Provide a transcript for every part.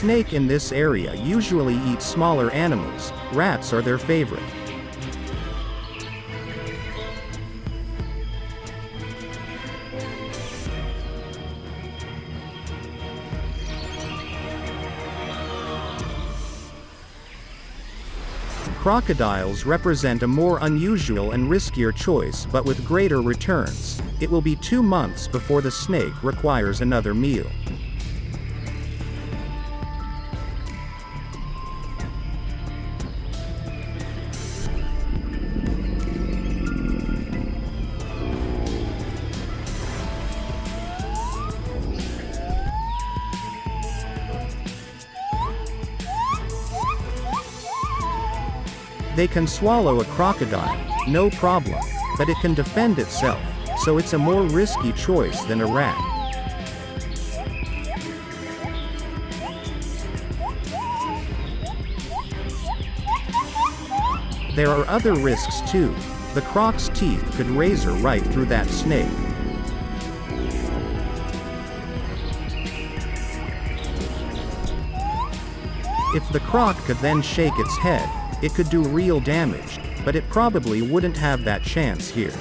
snake in this area usually eat smaller animals. Rats are their favorite. Crocodiles represent a more unusual and riskier choice, but with greater returns. It will be 2 months before the snake requires another meal. They can swallow a crocodile, no problem, but it can defend itself, so it's a more risky choice than a rat. There are other risks too. The croc's teeth could razor right through that snake. If the croc could then shake its head, it could do real damage, but it probably wouldn't have that chance here.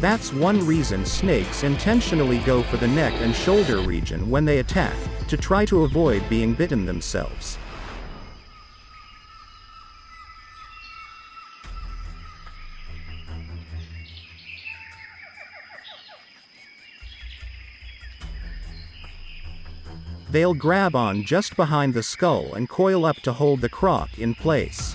That's one reason snakes intentionally go for the neck and shoulder region when they attack, to try to avoid being bitten themselves. They'll grab on just behind the skull and coil up to hold the croc in place.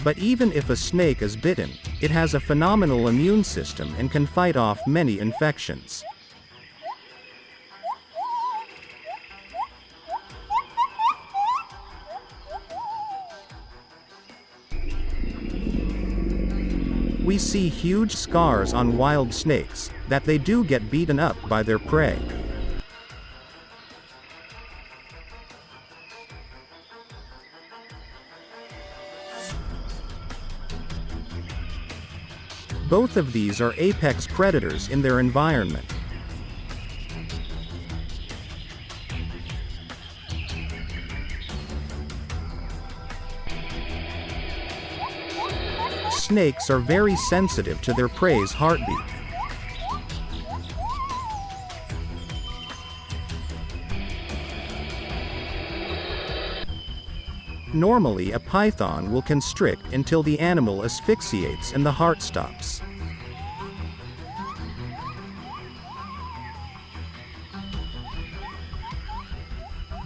But even if a snake is bitten, it has a phenomenal immune system and can fight off many infections. We see huge scars on wild snakes, that they do get beaten up by their prey. Both of these are apex predators in their environment. Snakes are very sensitive to their prey's heartbeat. Normally, a python will constrict until the animal asphyxiates and the heart stops.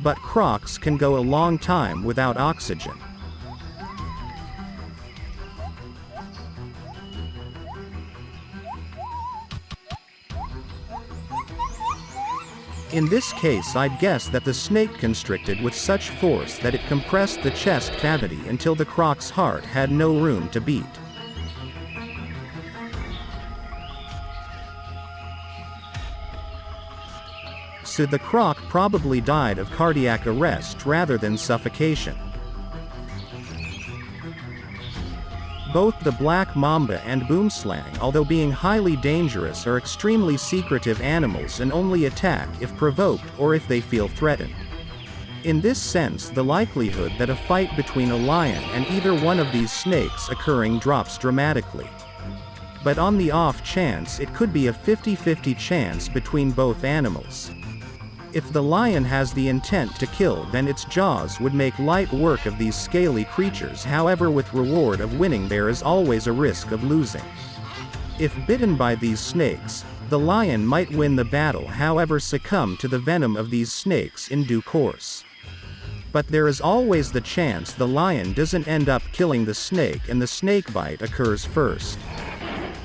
But crocs can go a long time without oxygen. In this case, I'd guess that the snake constricted with such force that it compressed the chest cavity until the croc's heart had no room to beat. So the croc probably died of cardiac arrest rather than suffocation. Both the black mamba and boomslang, although being highly dangerous, are extremely secretive animals and only attack if provoked or if they feel threatened. In this sense, the likelihood that a fight between a lion and either one of these snakes occurring drops dramatically. But on the off chance, it could be a 50-50 chance between both animals. If the lion has the intent to kill, then its jaws would make light work of these scaly creatures. However, with reward of winning there is always a risk of losing. If bitten by these snakes, the lion might win the battle, however succumb to the venom of these snakes in due course. But there is always the chance the lion doesn't end up killing the snake and the snake bite occurs first,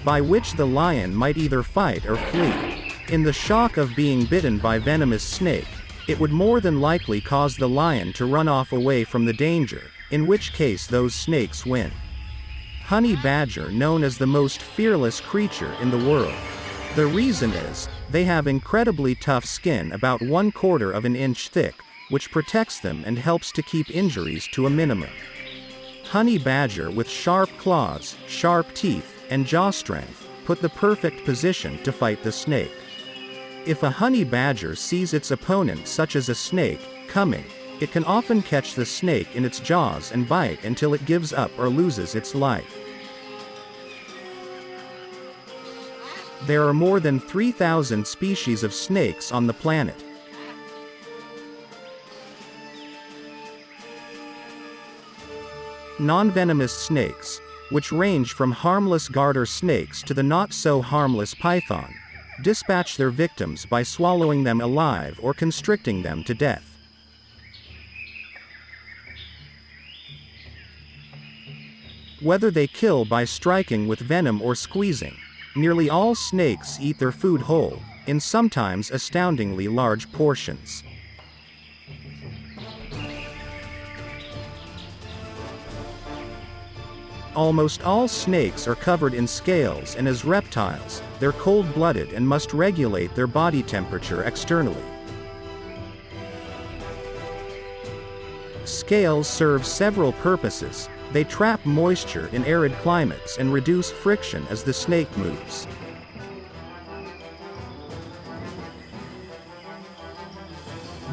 by which the lion might either fight or flee. In the shock of being bitten by venomous snake, it would more than likely cause the lion to run off away from the danger, in which case those snakes win. Honey badger, known as the most fearless creature in the world. The reason is, they have incredibly tough skin about 1/4 of an inch thick, which protects them and helps to keep injuries to a minimum. Honey badger with sharp claws, sharp teeth, and jaw strength, put the perfect position to fight the snake. If a honey badger sees its opponent, such as a snake, coming, it can often catch the snake in its jaws and bite until it gives up or loses its life. There are more than 3,000 species of snakes on the planet. Non-venomous snakes, which range from harmless garter snakes to the not-so-harmless python, dispatch their victims by swallowing them alive or constricting them to death. Whether they kill by striking with venom or squeezing, nearly all snakes eat their food whole, in sometimes astoundingly large portions. Almost all snakes are covered in scales, and as reptiles, they're cold-blooded and must regulate their body temperature externally. Scales serve several purposes. They trap moisture in arid climates and reduce friction as the snake moves.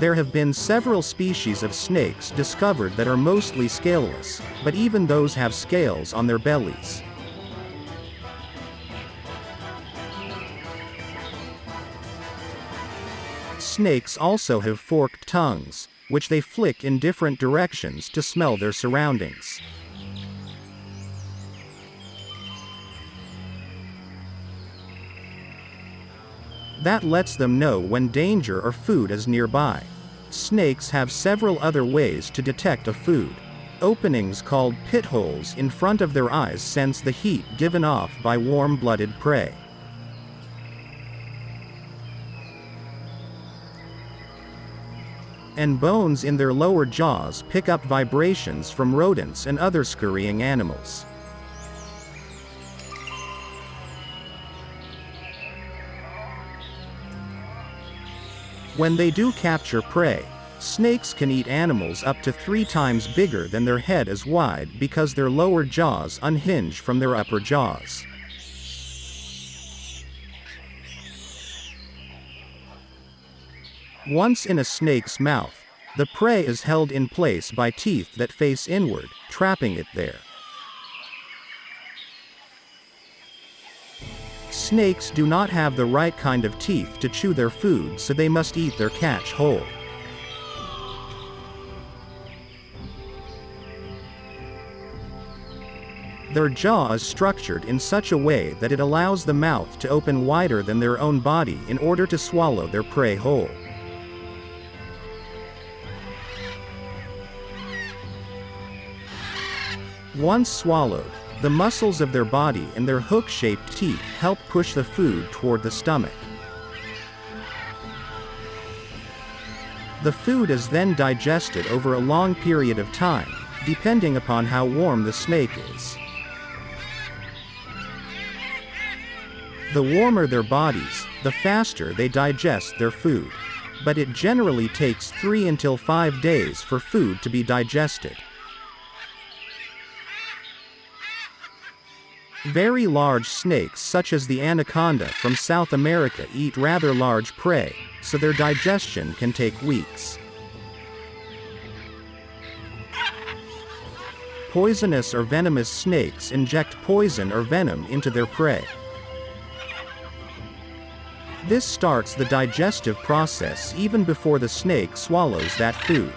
There have been several species of snakes discovered that are mostly scaleless, but even those have scales on their bellies. Snakes also have forked tongues, which they flick in different directions to smell their surroundings. That lets them know when danger or food is nearby. Snakes have several other ways to detect a food. Openings called pit holes in front of their eyes sense the heat given off by warm-blooded prey. And bones in their lower jaws pick up vibrations from rodents and other scurrying animals. When they do capture prey, snakes can eat animals up to 3 times bigger than their head is wide because their lower jaws unhinge from their upper jaws. Once in a snake's mouth, the prey is held in place by teeth that face inward, trapping it there. Snakes do not have the right kind of teeth to chew their food, so they must eat their catch whole. Their jaw is structured in such a way that it allows the mouth to open wider than their own body in order to swallow their prey whole. Once swallowed, the muscles of their body and their hook-shaped teeth help push the food toward the stomach. The food is then digested over a long period of time, depending upon how warm the snake is. The warmer their bodies, the faster they digest their food. But it generally takes 3 until 5 days for food to be digested. Very large snakes such as the anaconda from South America eat rather large prey, so their digestion can take weeks. Poisonous or venomous snakes inject poison or venom into their prey. This starts the digestive process even before the snake swallows that food.